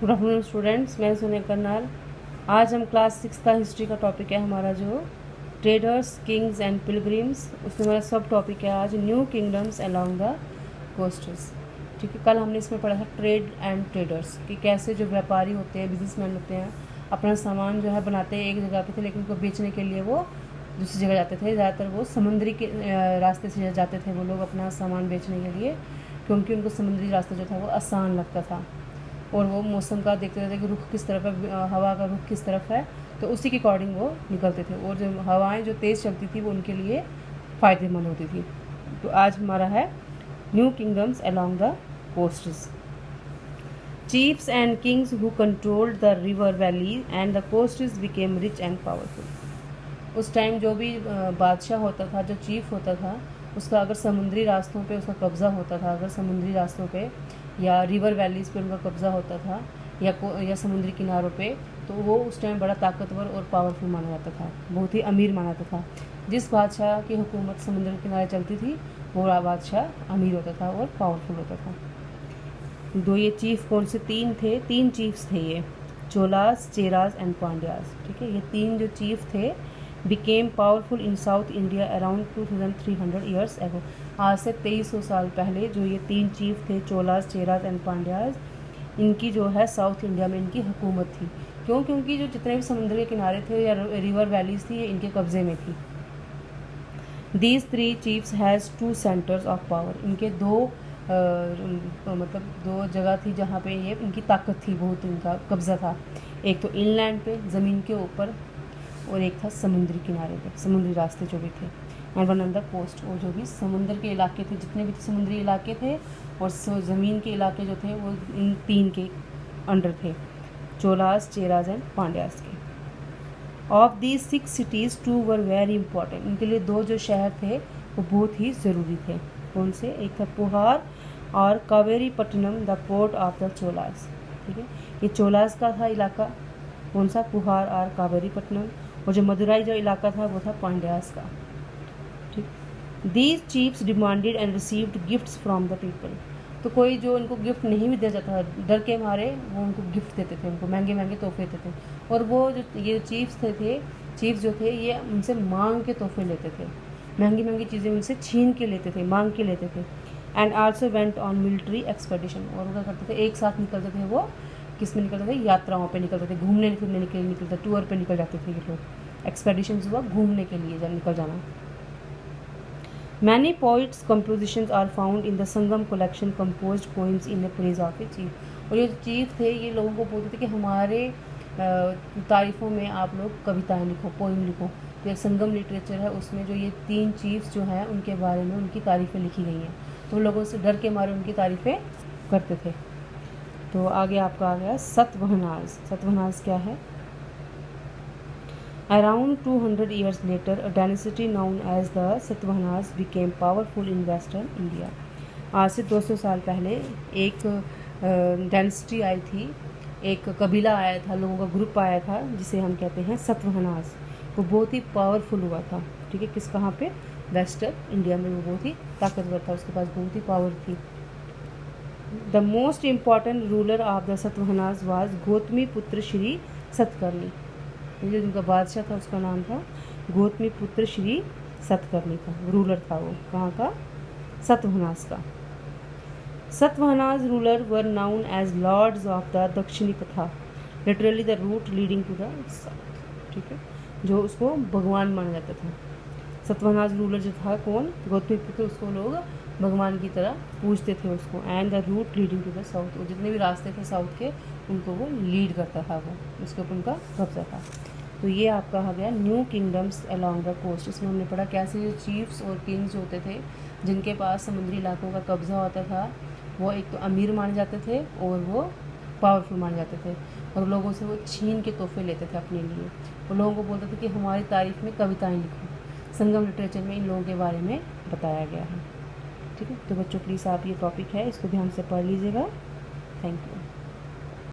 Good afternoon students, मैं सोनिया करनाल। आज हम क्लास 6 का हिस्ट्री का टॉपिक है हमारा जो ट्रेडर्स, किंग्स एंड पिलग्रिम्स। उसमें हमारा सब टॉपिक है आज new kingdoms along the coasts. ठीक है, कल हमने इसमें पढ़ा था ट्रेड एंड ट्रेडर्स कि कैसे जो व्यापारी होते हैं, बिजनेसमैन होते हैं, अपना सामान जो है बनाते हैं एक जगह पे थे, लेकिन उनको बेचने के लिए वो दूसरी जगह जाते थे। ज़्यादातर वो समुद्री के रास्ते से जाते थे वो लोग अपना सामान बेचने के लिए, क्योंकि उनको समुद्री रास्ता जो था वो आसान लगता था और वो मौसम का देखते थे कि रुख किस तरफ है, हवा का रुख किस तरफ है, तो उसी के अकॉर्डिंग वो निकलते थे। और जो हवाएं जो तेज़ चलती थी वो उनके लिए फ़ायदेमंद होती थी। तो आज हमारा है new kingdoms along the coasts. Chiefs and kings who controlled the river valley and the coasts became rich and powerful. उस टाइम जो भी बादशाह होता था, जो चीफ होता था, उसका अगर समुद्री रास्तों पे उसका कब्ज़ा होता था, अगर समुद्री रास्तों पे या रिवर वैलीज़ पे उनका कब्ज़ा होता था या समुद्री किनारों पे, तो वो उस टाइम बड़ा ताकतवर और पावरफुल माना जाता था, बहुत ही अमीर माना जाता था। जिस बादशाह की हुकूमत समुद्र के किनारे चलती थी वो बादशाह अमीर होता था और पावरफुल होता था। दो ये चीफ कौन से तीन चीफ्स थे ये, चोलास, चेराज एंड पांड्यास। ठीक है, ये तीन जो चीफ थे became powerful in south India around 2300 years ago. आज से 2300 साल पहले जो ये तीन चीफ थे, चोलास, चेराज एंड पांड्यास, इनकी जो है साउथ इंडिया में इनकी हुकूमत थी। क्यों? क्योंकि जो जितने भी समुद्र के किनारे थे या रिवर वैलीज थी, ये इनके कब्जे में थी। These three chiefs has two centres of power. इनके मतलब दो जगह थी जहाँ पे ये इनकी ताकत थी, बहुत इनका कब्ज़ा था। एक तो इनलैंड पे, ज़मीन के ऊपर, और एक था समुद्री किनारे पे, समुद्री रास्ते जो भी थे। And one on the coast, और जो भी समुद्र के इलाके थे, जितने भी समुद्री इलाके थे और ज़मीन के इलाके जो थे वो इन तीन के अंडर थे, चोलास, चेराज एंड पांड्यास के। Of these 6 cities 2 were very important. इनके लिए दो जो शहर थे वो बहुत ही ज़रूरी थे। कौन से? एक था पुहार और Kaveri Pattanam, the port of the Cholas. ठीक है, ये चोलास का था इलाका, कौन सा? पुहार और कावेरी पट्टनम। और जो मदुराई जो इलाका था वो था पांड्यास का। ठीक, these chiefs demanded and received gifts from the people. तो कोई जो उनको गिफ्ट नहीं भी दिया जाता था, डर के मारे वो उनको गिफ्ट देते थे, उनको महंगे महंगे तोहफे देते थे। और वो जो ये चीफ्स जो थे ये उनसे मांग के तोहफे लेते थे, महंगी महंगी चीज़ें उनसे छीन के लेते थे, मांग के लेते थे। And also went on military expedition. और वो क्या करते थे, एक साथ निकलते थे वो, किस में निकलते थे? यात्राओं पे निकलते थे, घूमने फिरने के लिए निकलते, टूर पे निकल जाते थे ये लोग। एक्सपेडिशन हुआ घूमने के लिए निकल जाना। Many poets compositions are found in the Sangam collection composed poems in the praise of a chief. और ये चीफ थे, ये लोगों को बोलते थे कि हमारे तारीफ़ों में आप लोग कविताएं लिखो, पोइम लिखो। तो एक संगम लिटरेचर है, उसमें जो ये तीन चीफ्स जो हैं उनके बारे में उनकी तारीफ़ें लिखी गई हैं। तो लोगों से डर के मारे उनकी तारीफ़ें करते थे। तो आगे आपका आ गया सतवहनाज। सतवहनाज क्या है? Around 200 years later, a dynasty known as the Satavahanas became powerful in western India. आज से 200 साल पहले एक डायनेस्टी आई थी, एक कबीला आया था, लोगों का ग्रुप आया था जिसे हम कहते हैं सतवहनास। वो बहुत ही पावरफुल हुआ था। ठीक है, किस कहाँ पे? वेस्टर्न इंडिया में वो बहुत ही ताकतवर था, उसके पास बहुत ही पावर थी। The most important ruler of the Satavahanas was Gautami putra Shri Satakarni. जो उनका बादशाह था उसका नाम था गौतमी पुत्र श्री सतकर्णी था, रूलर था वो। कहाँ का? सतवहनास का। Satavahanas ruler were known as lords of the Dakshini patha, literally the route leading to the south. ठीक है, जो उसको भगवान माना जाता था। सतवहनास रूलर जो था कौन? गौतमी पुत्र, उसको लोग भगवान की तरह पूजते थे उसको। And the route leading to the south, और जितने भी रास्ते थे साउथ के उनको वो लीड करता था, वो उसके ऊपर उनका कब्जा था। तो ये आपका आ गया new kingdoms along the coast. इसमें हमने पढ़ा कैसे जो चीफ्स और किंग्स होते थे जिनके पास समुद्री इलाकों का कब्जा होता था, वो एक तो अमीर माने जाते थे और वो पावरफुल माने जाते थे, और लोगों से वो छीन के तोहफे लेते थे अपने लिए। वो लोगों को बोलते थे कि हमारी तारीफ़ में कविताएं लिखो। संगम लिटरेचर में इन लोगों के बारे में बताया गया है। ठीक है, तो बच्चों प्लीज़ आप ये टॉपिक है इसको ध्यान से पढ़ लीजिएगा। Thank you.